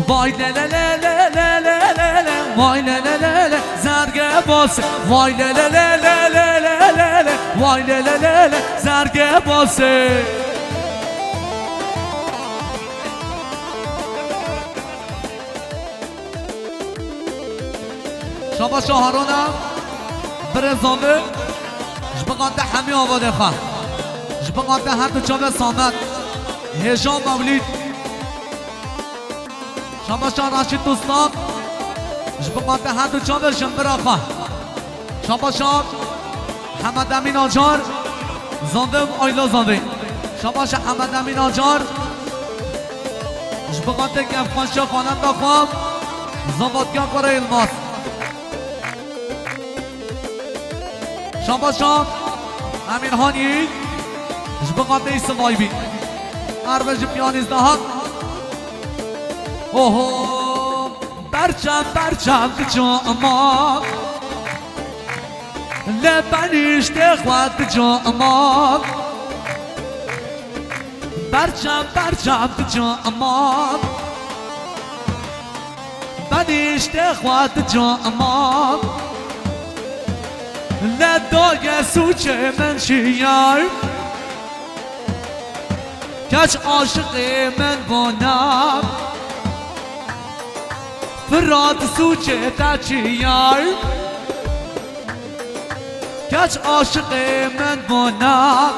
وای لا لا لا لا لا لا لا لا وای لا لا لا لا زرگ باسه وای لا لا لا لا لا لا لا لا وای لا لا لا لا زرگ باسه شما شهرانم برزامه جبقات حمی آباده خواه جبقات هر چوب سامت هجام مولید شما شاه راشد دوستان جبقات هر چوب شنبرا خواه شما شاه حمد امین آجار زنده و آیلا زنده شما شاه حمد امین آجار جبقات گفخان شاه خانت خواه زنبادگاه کره الماس شما شام امین هانی جبقات ایست مایبی عربج پیانیزده ها اوه برچم برچم جاما لبنیش تخواد جاما برچم برچم جاما بنیش تخواد جاما لدای سوچه من شیار کش عاشق من بانم فراد سوچه تا چیار کش عاشق من بانم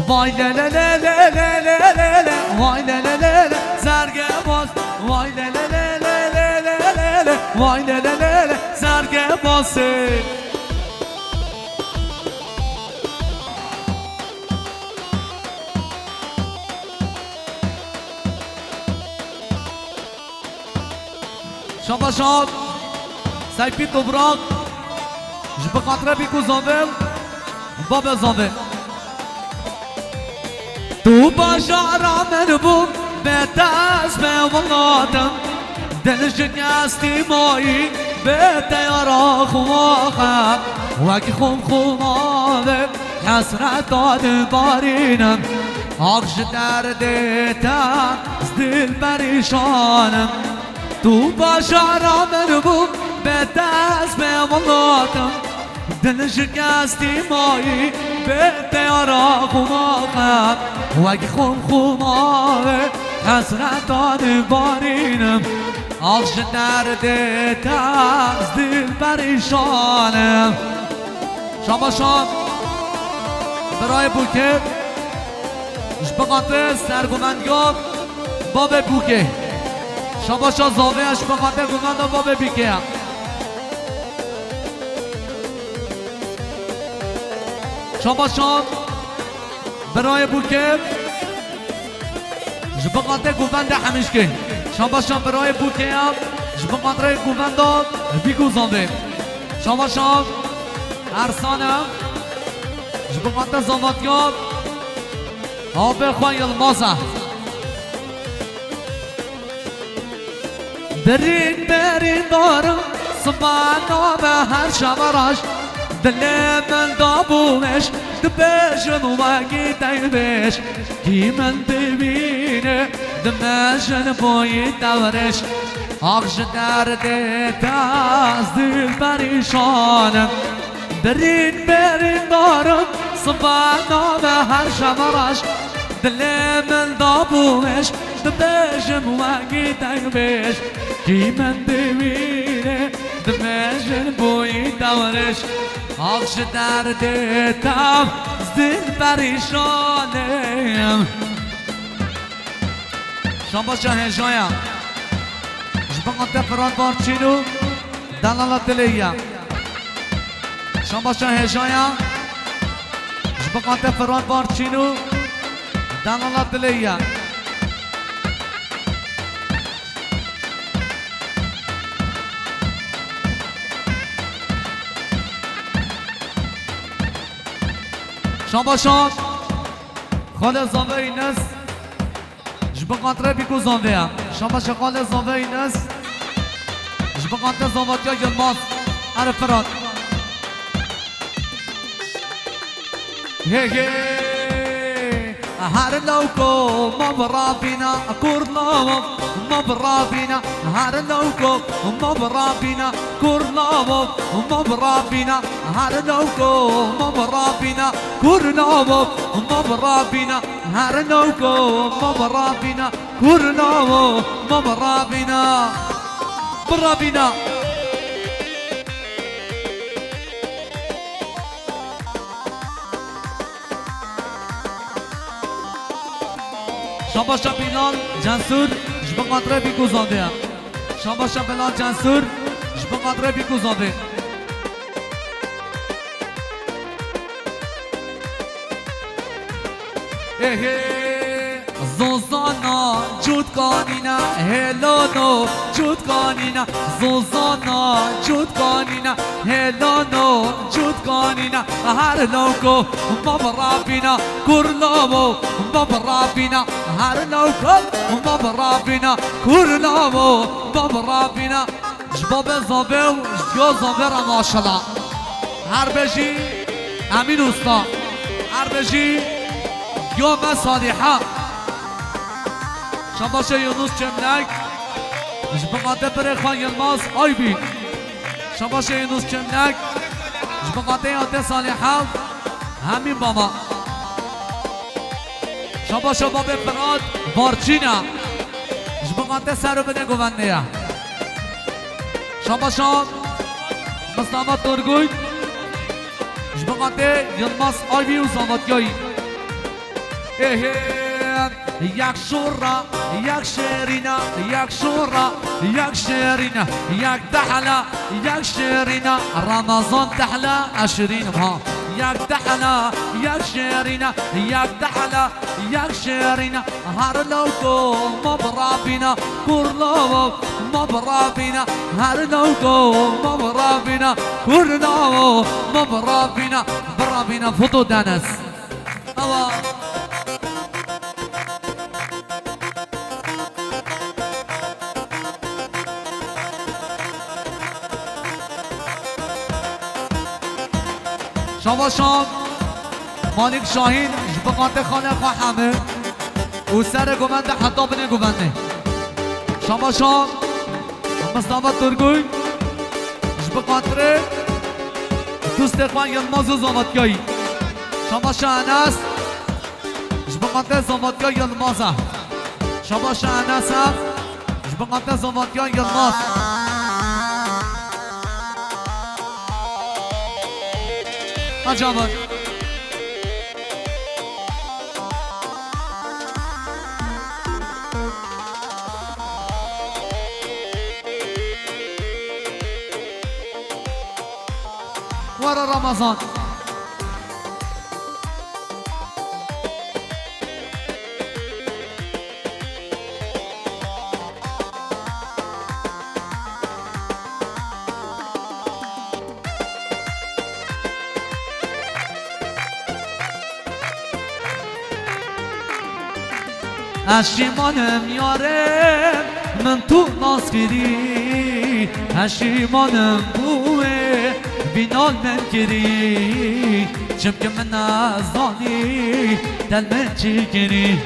وای لا لا لا لا لا لا لا لا وای لا لا لا لا زرگ باز وای لا لا لا لا لا لا لا وای لا لا لا لا زرگ بازه شما شاد سایپی توبراق جب خاطره بیکو زنده باب زنده تو باشارا من بوم به دست به ولادم دلش نیستی مایی به تیارا خواهم وکی خوم خوماده حسرت داد بارینم آخش دردتم از دل پریشانم تو باشارا من بوم به دست به ولادم دل شکستی مایی به تیارا خواهم وکی خوم خوماده حسرت داد بارینم آخش دردتم از دل پریشانم شما شام برای بوکه اشبقات سرگومندگاه باب بوکه شما شا زاوه اشبقات گومند باب بیکه هم شما شام برای بوکه اشبقات گومند همیشگه شما شام برای بوکه هم اشبقات رای گومند بیگوزانده شما شام ارسانم اشبقات زاماتیاب آب خواه المازه برین برین دارم سبانا به هر شمراش دل من دابوش دبشن وگی دیبش کی من ببینه دمشن بوی دورش آخش درد از دل پریشانم برین برین دارم سبانا به هر شمراش دل من دابوش دبشن وگی دیبش کی من ببینه دمشن بوی دورش آخش دردتم از دل پریشانم شما شاه هجایم جبقات فران بارچینو دلالت لیم شما شاه هجایم جبقات فران بارچینو دلالت لیم شما شاد خال زنده این است جبقات بیکو زنده هم شما شخال زنده این است جبقات زنده ها گلماز عرف فراد هی هی هر لوکو مبرابینا کورلاو مبرابینا هر لوکو مبرابینا کورلاو مبرابینا هر لوکو مبرابینا کورلاو مبرابینا هر لوکو مبرابینا کورلاو مبرابینا برابینا شما بلال جنسور جبه قطره بیگوزانده شما بلال جنسور جبه قطره بیگوزانده زوزانا جود کانینا هلانو جود کانینا زوزانا جود کانینا هلانو جود کانینا هر لوکو مبرابینا کورلاو مبرابینا هر لوکو مبرابینا کورلاو مبرابینا جباب زابو جگو زابر ماشالله هر بجی امین استا هر بجی یوم صالحه شباش یونس چمنک جبقاته پر خوان یلماز آی بی شباش یونس چمنک جبقاته آته صالحه همین بابا شباش باب فراد بارچینا جبقاته سرو بده گونده شباش مصطفی ترگوی جبقاته یلماز آی بی و زاماتگاهی یک شورا یک شیرینا یک شورا یک شیرینا یک دحلا یک شیرینا رمضان دحلا 20 ها یک دحلا یک شیرینا یک دحلا یک شیرینا هر لوکو مبرابینا کورلاو مبرابینا هر لوکو مبرابینا کورلاو مبرابینا برابینا فوتو دنس شام مالک شاهین جبقات خانه خواه همه او سر گوونده حتی بنه گوونده شام مصطفی ترگوی جبقات ره دوست خواه یلماز و زامتگاهی شما شهنست جبقات زامتگاه یلمازه شما شهنست هم جبقات زامتگاه یلماز عجبا ورا رمضان هشیمانم یارم من تو ناز کری هشیمانم بوه بینال من کری چم که من نازانی دل من چی کری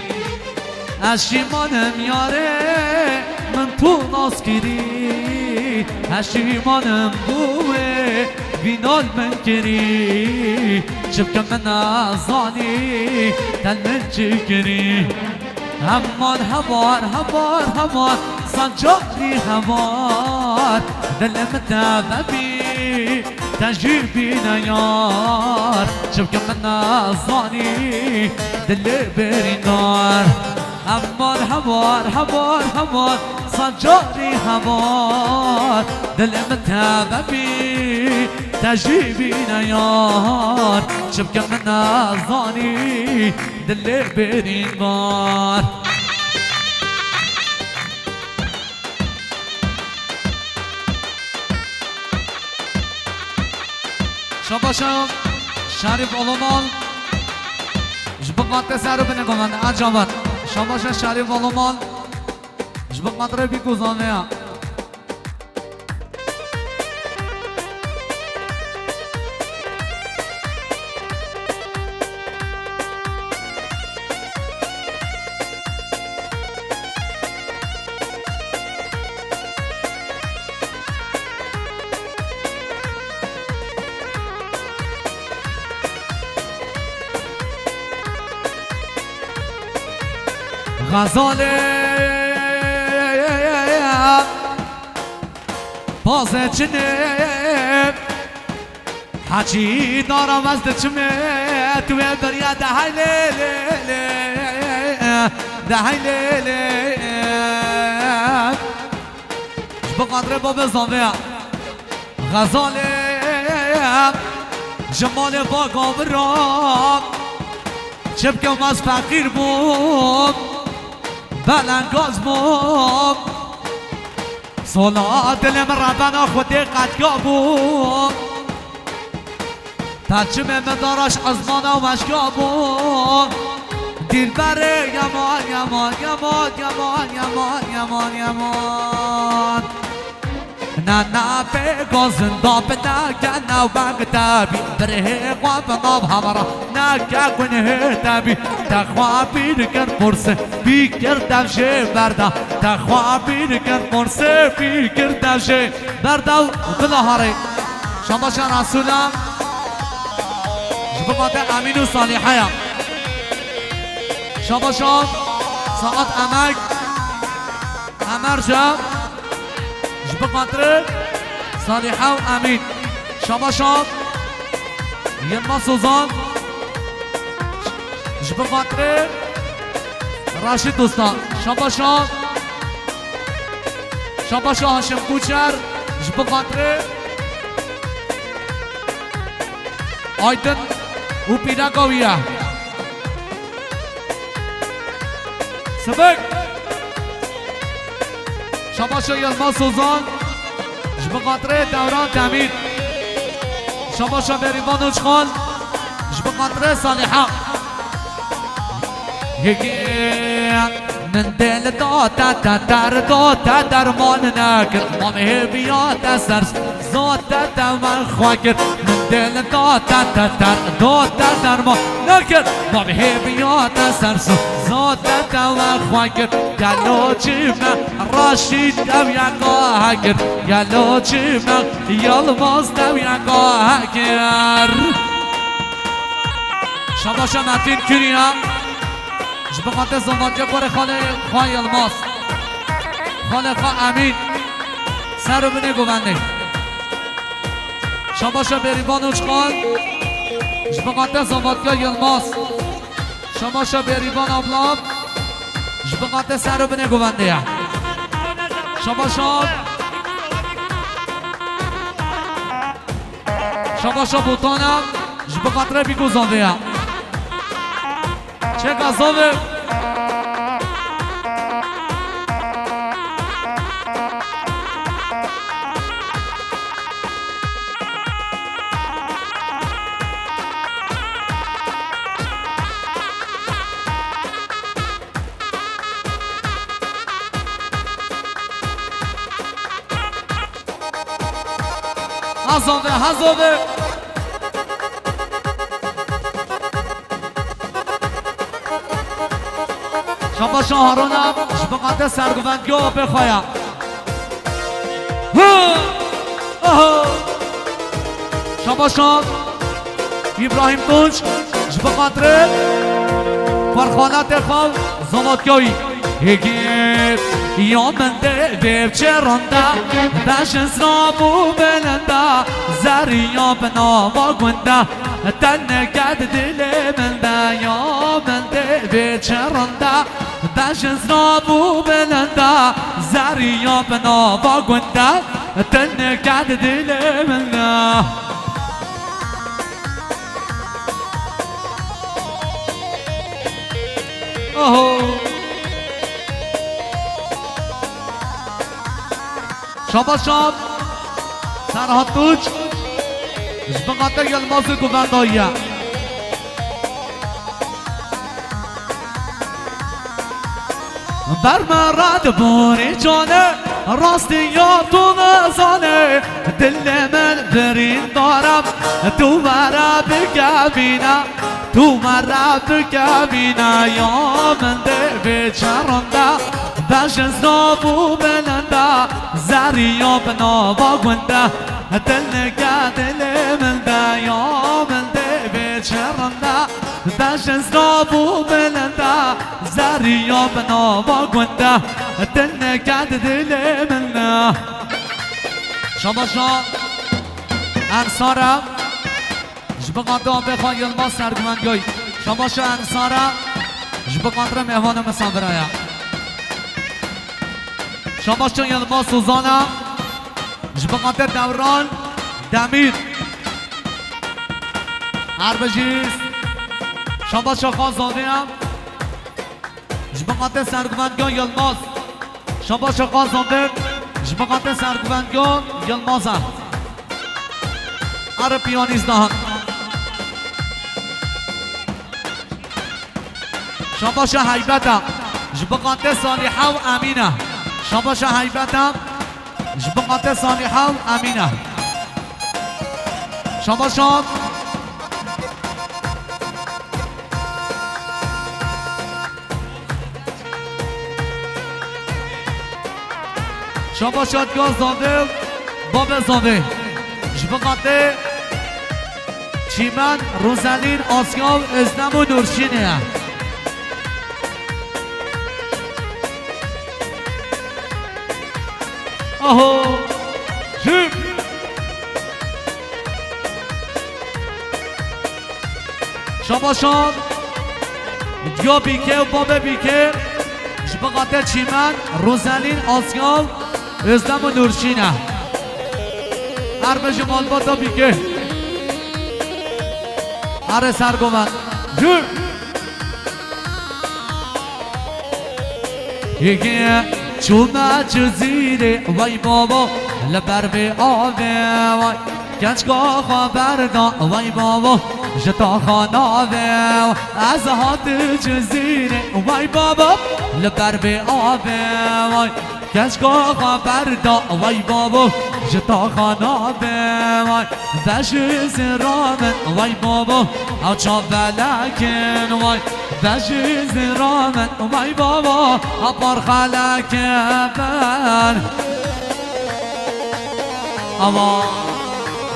هشیمانم یاره من تو ناز کری هشیمانم بوه بینال من کری چم که من نازانی دل من چی کری همان هوار هوار هوار سنجاری هوار دلم تاببی تجیبی نیار شبکه من نازانی دل بری نار همان هوار هوار هوار سنجاری هوار دلم تاببی تجیبی نیار شبکه من نازانی دل بری نار شباشم شریف علومان جبقات سر بنه گمان عجبت شباشم شریف علومان جبقات رو بیگوزانه غزاله بازه چنه حاجی دارم از دچمه توی دریا دهی لیلی دهی لیلی بقدر باب زاویه غزاله جمال باقا برام چبکم از فقیر بود بلنگاز بود صلاة دلم ربنا خودی قدگاه بود ترچم مدارش ازمانه و مشگاه بود دل بره یمان یمان یمان یمان یمان یمان یمان نه نه بگو زنده بناگه نو بگتابی بره خواب ناب همرا نگه گنه تابی تخوابی دکن پرسه بی کردم شه بردا تخوابی دکن پرسه بی کردم شه بردا و بلاهاره شما شان رسولم جبقات امین و صالحه شما شان ساعت امک امر جا بقدر صالحة وأمين شما شاد يلما سوزان بقدر راشد دوستان شما شاد هاشم کوچر بقدر آیدن و پیداگاویه سبک شما شو یلما سوزان بقدر دوران تامین شما شو بریبان اوچخان بقدر صالحه من دل داتا تدر داتا درمان نکرد ما مهبیات سرس زاتا دمر خواه کرد من دل داتا تدر داتا درمان نکرد ما مهبیات سرس زاتا دمر خواه کرد گلو چی من راشید دو یکا کرد گلو چی من یلماز دو یکا کرد شما شما متین کنیم بقاطع زنباتی قره خانه یلماس خانه امین سر رو بینه گونده شما بریبان اوچخان بقاطع زنباتی یلماس شما بریبان آبلاب بقاطع سر رو بینه گونده شما بوتانم بقاطع بیگو زنده چه گذابه هزابه شما شاهرانم بقدر سرگوندگی ها بخوایم شما شان ابراهیم تونج بقدر فرخانت خواه زمادگاهی یا من ده چرانده دشت رابو بلنده زریا بنا و گنده تنگد دل من ده یا من ده چرانده دشت رابو بلنده زریا بنا و گنده تنگد دل من ده شما سرحد توج بقاطع یلماز گونداییه بر مرد بوری جانه راستی یا تو نزانه دل من برین دارم تو مرا بگبینه تو مرا بگبینه یا من ده بچرانده بشن زابو بلنده زریا بنا با گنده دل نگه دل من ده یا من ده بچرانده بشن زابو بلنده زريا بنابا قنده تنكاد دل منا شباشا انصارم جبقاندام بخواه یلما سرگمنگوی شباشا انصارم جبقاندر مهوانم مسافرایا شباشا یلما سوزانم جبقاندر دوران دمیر عربجیز شباشا خازانیم جبقاندر سرگمنگوی یلماز شباشا خازانیم جبقاندر سرگمنگوی یلمازم آره پیانیز دهان شباشا حیبتم جبقاندر صالحه و امینه شباشا حیبتم جبقاندر صالحه و امینه شباشا شباشات گاز داده باب زاده جبقاندر چیمن روزالین آسیاب ازنم و نورشینه آهو جیب شباشان دیا بیکه و باب بیکه جبقاندر چیمن روزالین آسیاب ازنم و نورشینه ارمش مالباتا بیکه آره سرگومن جور یکی چومه جزیره وای بابا لبر به آوه وای گنجگاه خبر دا وای بابا جتا خاناوه از هات جزیره وای بابا لبر به آوه وای گنجگاه خبر دا وای بابا جتا خاناوه وای بش زرامن وای بابا او چا بلکن وای بش زرامن وای بابا اپار خلکن اما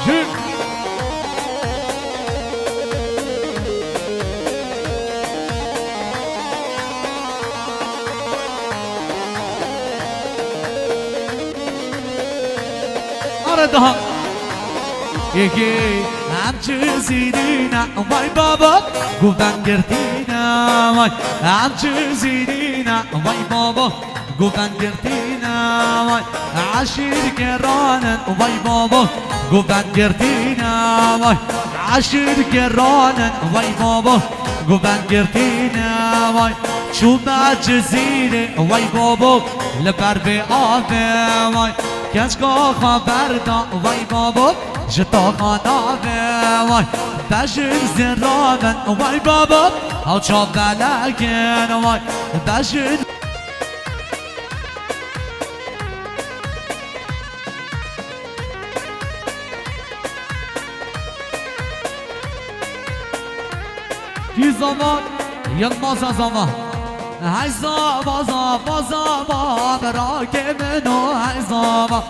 جن آره یکی هم جزیرینا وای بابا گفتن گرتینا وای هم جزیرینا وای بابا گفتن گرتینا وای عشیر گرانن وای بابا گفتن گرتینا وای عشیر گرانن وای بابا گفتن گرتینا وای چوبه جزیره وای بابا لبر به آبه وای گنجگاه خبر دا وای بابا جتا خاناوه وای بشر زرامن وای بابا او چا بلکن وای بشر کی زمان یلمازا زمان های زابا زابا زابا براک منو های زابا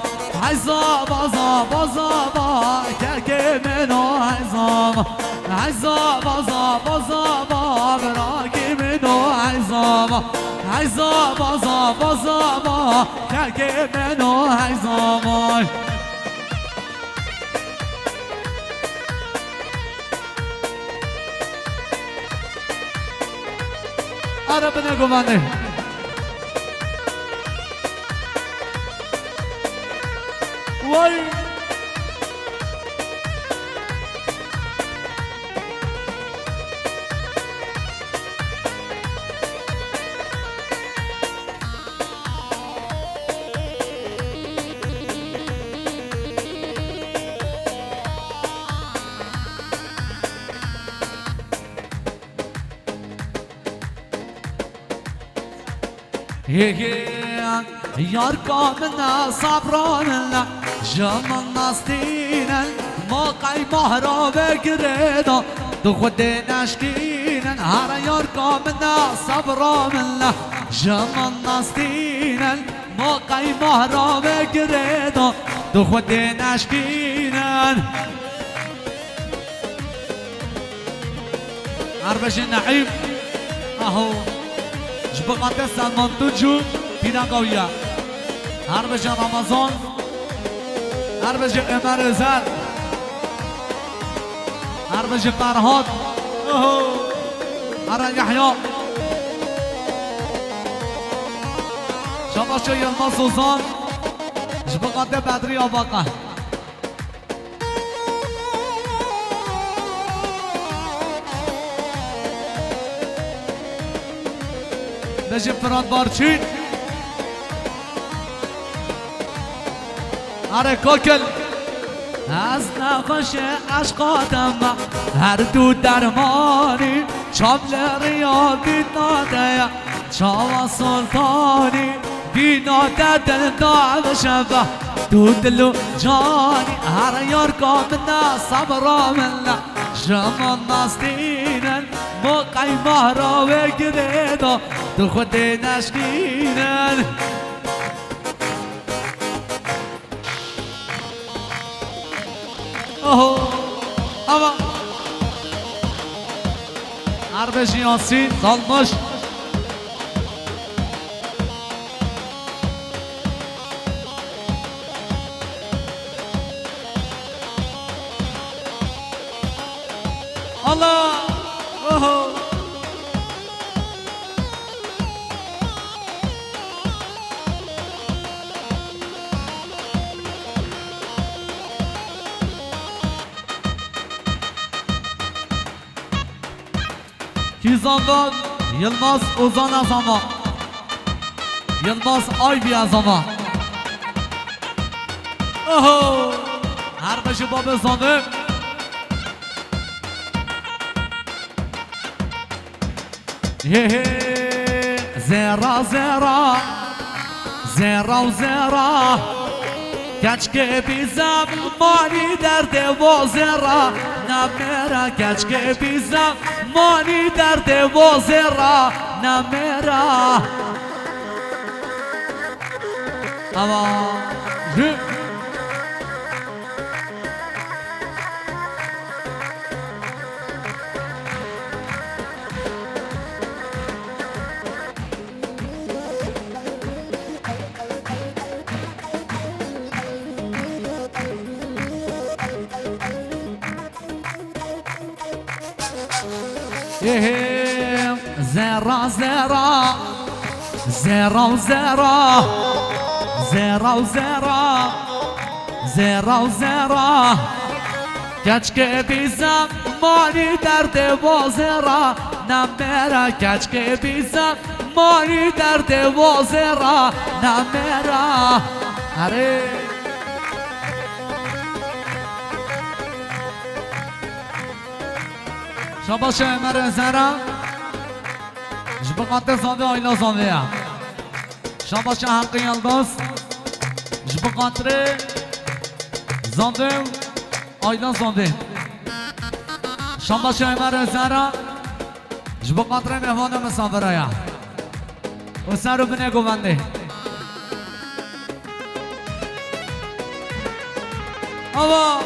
های زابا زابا زابا که منو های زابا های زابا زابا زابا براک منو های زابا های زابا زابا زابا که منو های زابا آره بنه گوانه وای یار کامنا صبراننا جمال ناستینا موقعی مهرا بگردن تو خود نشکینن هر یار کامنا صبراننا جمال ناستینا موقعی مهرا بگردن تو خود نشکینن عربش النعيم اهو جبقات سلمان توجو پینا قویه هر بجه رمضان هر بجه امر زد هر بجه فرهاد هر یحیا شباشو یلما سوزان جبقات بدری آباقه بجه فراد بارچین آره کوکل از نقش عشقاتم هر دو درمانی چابل ریا بیناده چاوا سلطانی بیناده دل دعم شبه دو دلو جانی هر یار کامنا صبرا منا جمان ناستینن موقعی مهرا و گریدا تو خود نشکینن اما عرب یاسین سالمش الله Kizandan Yılmaz Ozan Azama Yılmaz Aybi Azama Oho Her beşi babı zanı Hehe Zera zera Zera و zera Keşke bizem mani derde o zera Namera keşke bizem mani derde o zera Namera Ama زرا زرا زرا و زرا زرا و زرا زرا و زرا کچک بیزم مانی درد و زرا نمیره کچک بیزم مانی درد و زرا نمیره اره شباشه امر زرا جبقات زاده آیلا زاده شباشه حق یلداز جبقات زاده آیلا زاده شباشه امر زرا جبقات مهوان مسافره و سر بنه گونده آوا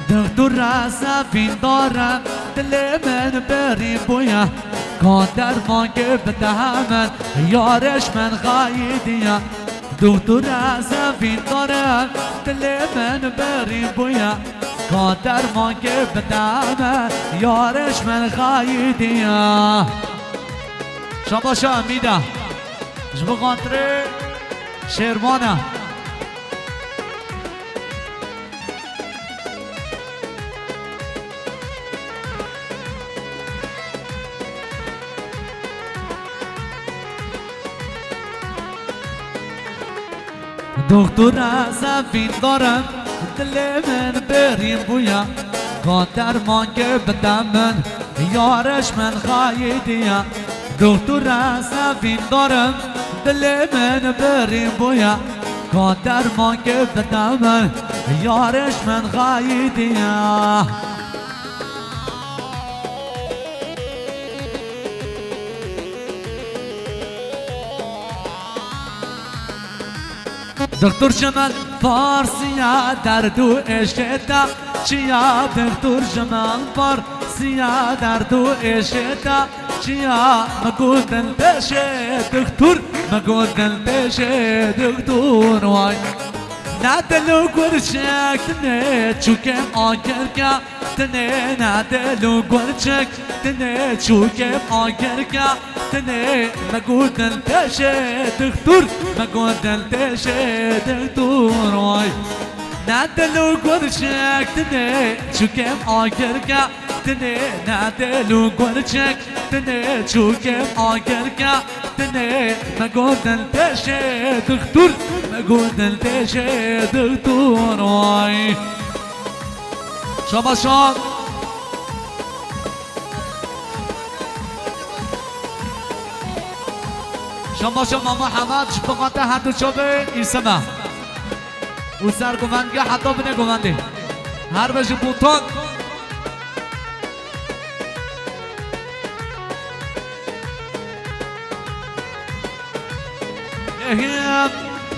دکتر راسا فین دارم دل من بری بویا کادر مانگه بدهمن یارش من غایدیا دکتر راسا فین دارم دل من بری بویا کادر مانگه بدهمن یارش من غایدیا شباشا میده جبو خاطر شیروانه دکتر زفین دارم دل من بریم بویا قادر مانگه بدم من یارش من خایدیا دکتر زفین دارم دل من بریم بویا قادر مانگه بدم من یارش من خایدیا دکتر جمال فارسیا درد و عشقتا چیا دکتر جمال فارسیا درد و عشقتا چیا مگو دل بشه دکتر مگو دل بشه دکتر وای ندلو گرچک تنه چوکم آگر که تنه ندلو گرچک تنه چوکم آگر که تنه مگو دل بشه دکتر مگو دل بشه دکتر وای ندلو گرچک تنه چوکم آگر که تنه ندلو گرچک تنه چوکم آگر که تنه مگو دل بشه دکتر مگو دل بشه دکتر وای شما شما محمد شبقات هر دو چوبه ایسمه او سر گوونگه حتی بینه گوونده هر بجه بوتان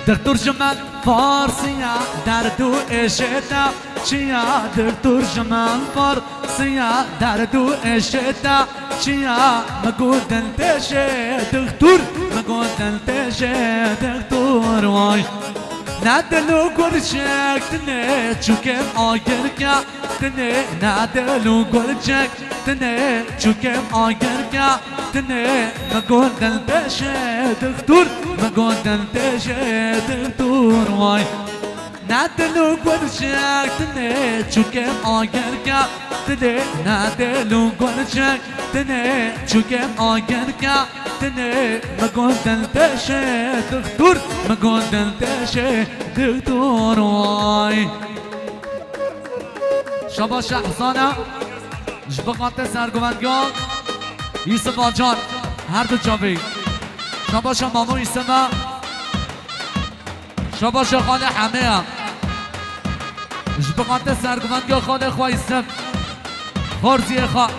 دکتر جمال فارسیا درد و عشقتا چیا دکتر جمال فارسیا درد و عشقتا چیا مگو دل بشه دکتر مگو دل بشه دکتر وای ندلو گرچک تنه چوکم آگر که تنه ندلو گرچک تنه چوکم آگر که تنه مگو دل بشه دکتر مگو دل بشه دکتر وای ندلو گرچک تنه چوکم آگر که تنه ندلو گرچک تنه چوکم آگر که تنه مگو دل بشه دکتر مگو دل بشه دکتر وای شباش احسانه جبقات سرگوندگاه ایسما جان هر دو جابه شباش مامو ایسما شباش خانه همه هم جبقات سرگوندگاه خانه خواه ایسم خورزی خواه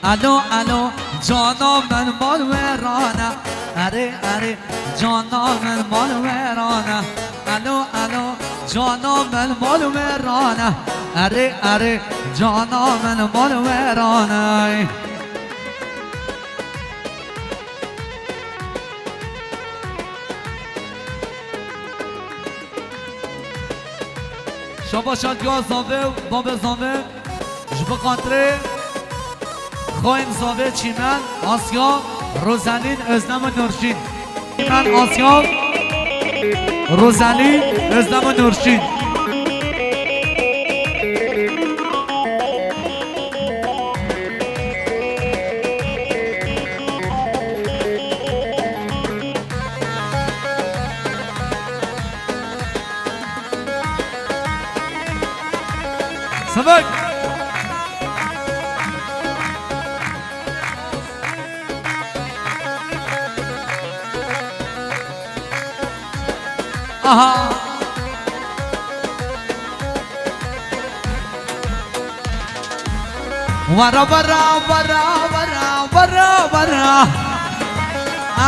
الو الو جانا من مال ورانه اره اره جانا من مال ورانه الو الو جانا من مال ورانه اره اره جانا من مال ورانه شما شاد یا زاوه باب زاوه جب قطره خواهیم زاوه چیمن آسیا روزالین ازنم نورشین چیمن آسیا روزالین ازنم نورشین سبک آها ورا ورا ورا ورا ورا ورا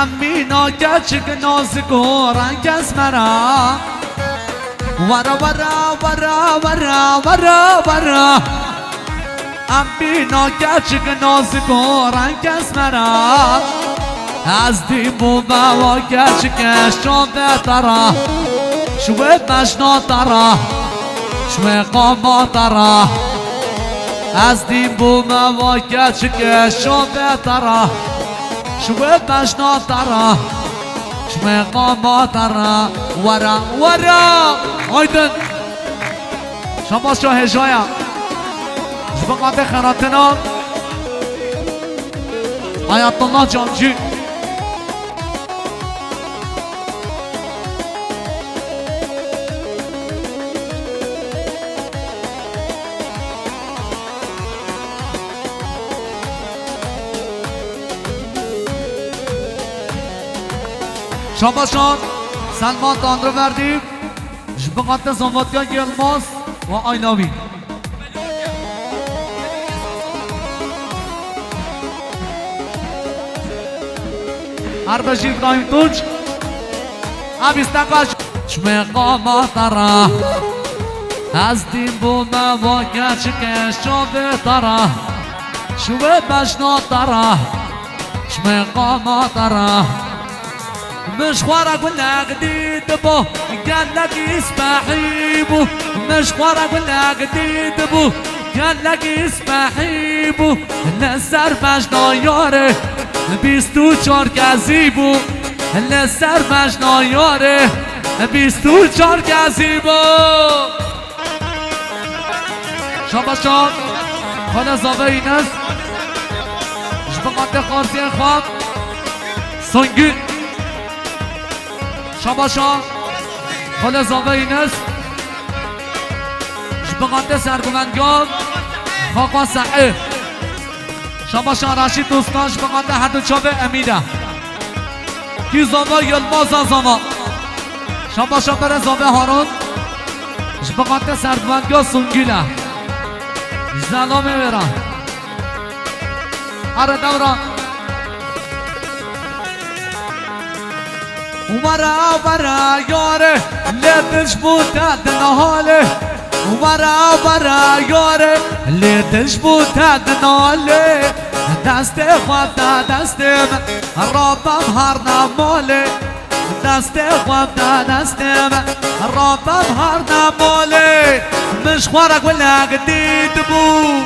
امینا گچک ناز گورن کس مرا ورا ورا ورا ورا ورا ورا امینا گچک ناز گورن کس مرا از دیمو و گچک شده ترا شوی مشنا ترا شوی قاما ترا از دیمو و گچک شده ترا شوی مشنا ترا شوی قاما ترا ورا ورا آیدن شما شو هجایا شما قاده خراتنا آیت الله جانجی شاباشان سلمان تان رو بردیم جبقات زنواتگاه گلماس و آیناوی اربشی ابراهیم توج ابیستقاش شمه قاما ترا از دین بوما و گچکه شده ترا شوه بشنا ترا شمه قاما ترا مش خورا قلنا قديد بو قال لك اسمحي بو مش خورا قلنا قديد بو قال لك اسمحي بو نسر مجنا ياره 24 کسی بو نسر مجنا ياره 24 کسی بو شاباشان خاله زاوه اینست جبقات خارزی خواب سنگین شاباشان خاله زاوه اینست جبقات سرگوندگان خاقا صحیح شاباشان رشید دوستان جبقات حد و چابه امیده کی زاوه یلماز زاوه شاباشان بره زاوه هارون جبقات سرگوندگان سنگینه زلامه برا آره دوران ورا یاره لیدش بودد نهاله ورا یاره لیدش بودد نهاله دست خواب دا دست من رابم هر نماله دست خواب دا دست من رابم هر نماله مش خورق ولا قديد بو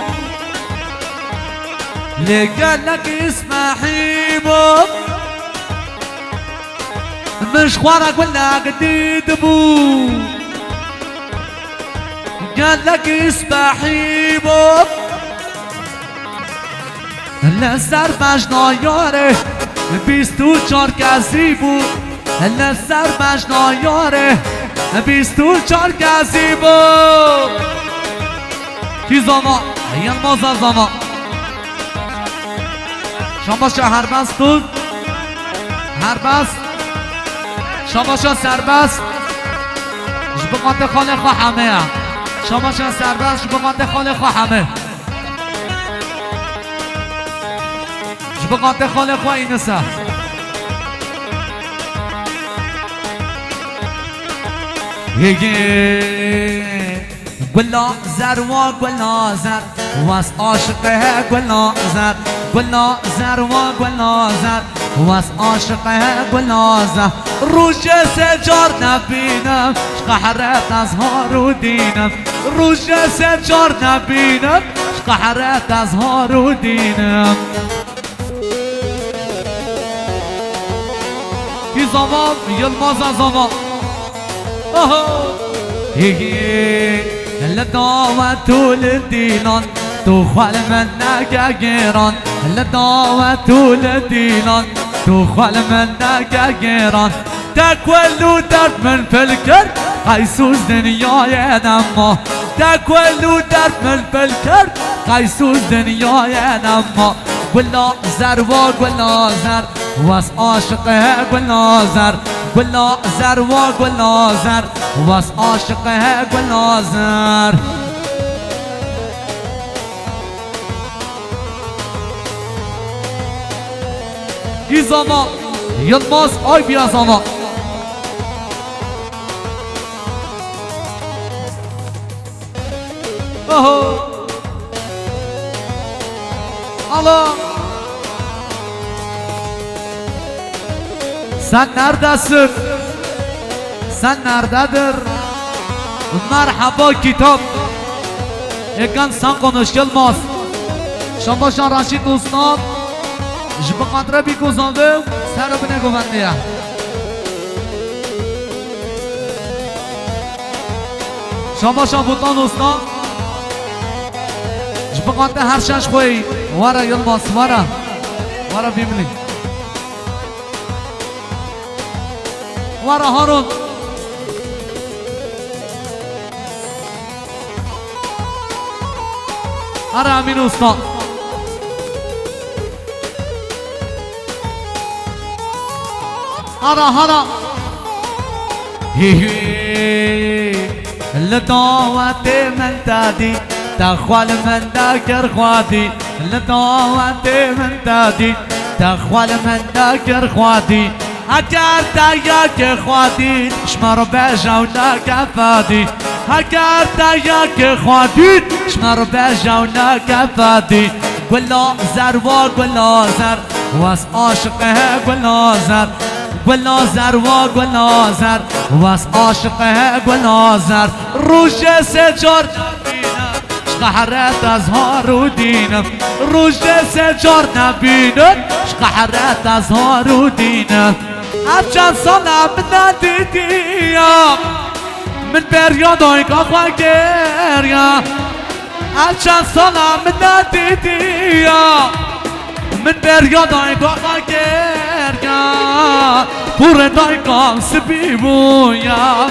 اللي قال لك اسمحي بو مش خورق ولا قديد بو قال لك اسمحي بو لسر مجنا ياره 24 کسی بو لسر مجنا ياره 24 کسی بو کی زاما یلماز زاما شاماشا هربس تو هربس شاماشا سربس جبقات خاله خواه همه شاماشا سربس جبقات خاله خواه همه جبقات خاله خواه اینسه قلنا زر وقلنا زر واس عاشقه قلنا زر قلنا زر وقلنا زر واس عاشقه قلنا زر روش سجار نبینم قهرت از هارو دینم روش سجار نبینم قهرت از هارو دینم کی زمان یلماز زمان لدعوة للدينان تخوال منك جيران لدعوة للدينان تخوال منك جيران تكولو درد من فلكر قيسوس دنيا نما تكولو درد من فلكر قيسوس دنيا نما قلنا زر وقلنا زر واس عاشقه قلنا زر قلنا زر وقلنا زر واس عاشقه قلنا زر ای زمان یلماز آی بیا زمان اوه Allah sen neredesin? Sen nerededir? Merhaba kitap Ekan sen konuş Yılmaz Şambaşan Raşid Ustam Jibakandra bir kuzandı Serabine güvenliğe Şambaşan Butan Ustam Jibakandra her şaş koy Vara Yılmaz vara Vara bimli Vara Harun Ara Amin Usta Ara Hara لدعوة من تادي تخوال من ذاكر خواتي لدعوة من تادي دخوال من نکر خوادی اگر دیا که خوادید شما رو بجا و نکفادی اگر دیا که خوادید شما رو بجا و نکفادی گلازر و گلازر واس عاشقه گلازر گلازر و گلازر واس عاشقه گلازر روش سجار نبینم شقهرت از هارو دینم روش سجار نبینم شقهرت از هارو دینم چند سالم ندیدیم من بریادای که خواه گریم چند سالم ندیدیم من بریادای که خواه گریم پور دای که سبی بویم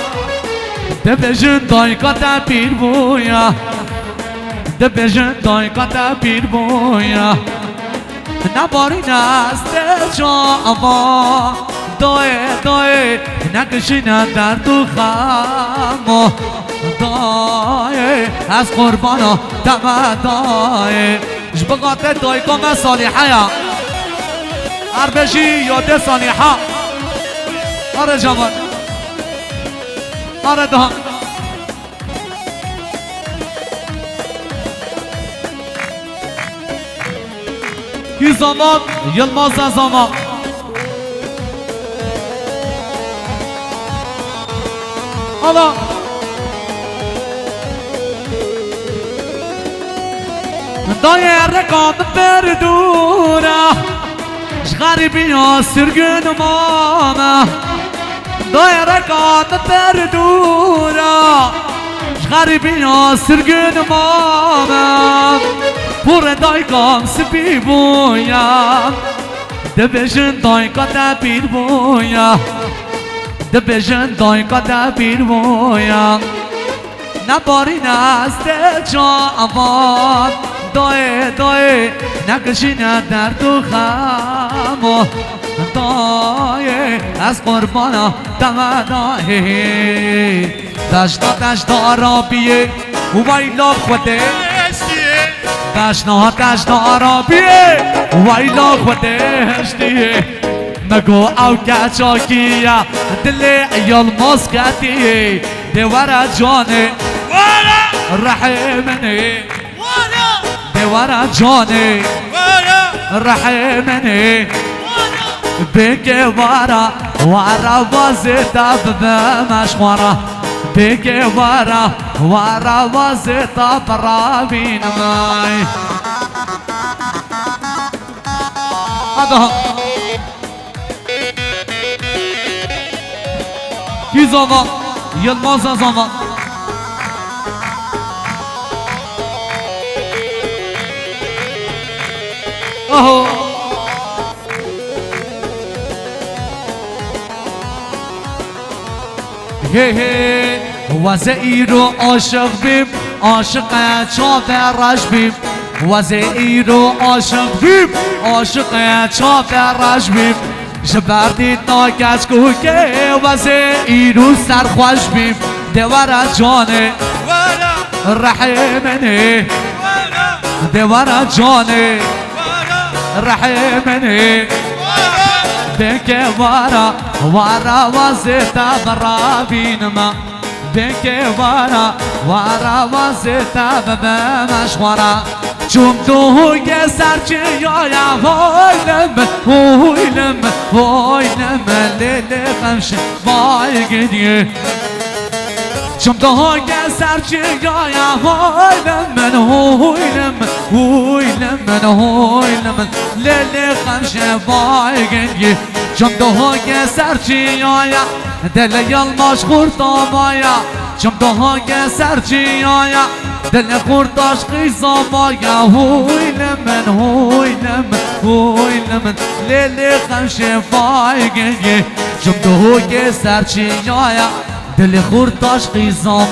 دبجن دای که تبیر بویم دبجن دای که تبیر بویم نباری نست جاما دای دای نکشینم در تو خمو دای از قربانا دم دای جبقات دای کم صالحه یا عربشی یاده صالحه آره جوان آره دهان کی زمان یلماز زمان حالا دایر رکام بردورا غریبی ها سرگن ماما دایر رکام بردورا غریبی ها سرگن ماما پور دایگام سبی بویم دبجن دایگا دبیر بویم دبجن دایگا دبیر بویم نباری نست جوان دای دای نکشینه در تو خمو دای از قربانا دم دای دشت عربیه ویلا خوده دشت عربیه ویلا خودشتیه نگو او کچاکیه دل ایال مسکتیه دیوارا جانه رحمنه دیوارا جانه رحمنه بگه وارا وزیتا بمشخورا بگه وارا وزیتا برابین مای آده کی زمان یلماز زمان آهو هی وزئی رو عاشق بیم عاشق چاپرش بیم وزئی رو عاشق بیم عاشق چاپرش بیم جبردید ناکش که وزئی رو سرخوش بیم دیوارا جانه رحمنه دیوارا جانه رحمنه بك وارا وزيتا برابينما بك وارا وزيتا بمشورا جمدوه يسرچي يا هويلم ليلي خمش باي قديه جمدوه يسرچي يا هويلم ليلي خمش باي قديه جمدوه يسرچي يا دل يالمشغور طامايا جمدوه يسرچي يا دل خورتاش قيزامايا هويلم ليلي خمش باي قديه جمدوه يسرچي يا دل خورتاش قيزامايا